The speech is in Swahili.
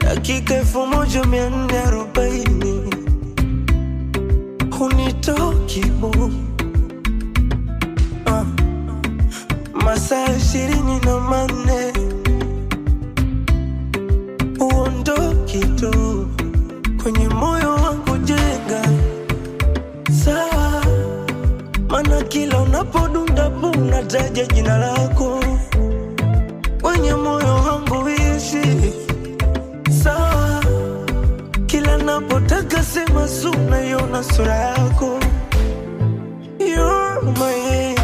Dakika 1440 hunitoki bu, masaa 24 uondoki tu kwenye moyo wangu. Jenga sawa, mana kila unapodunda bu unataja jina lako kwenye moyo wangu. Ishi sawa, kila napotaka sema suna yona sura yako. You're my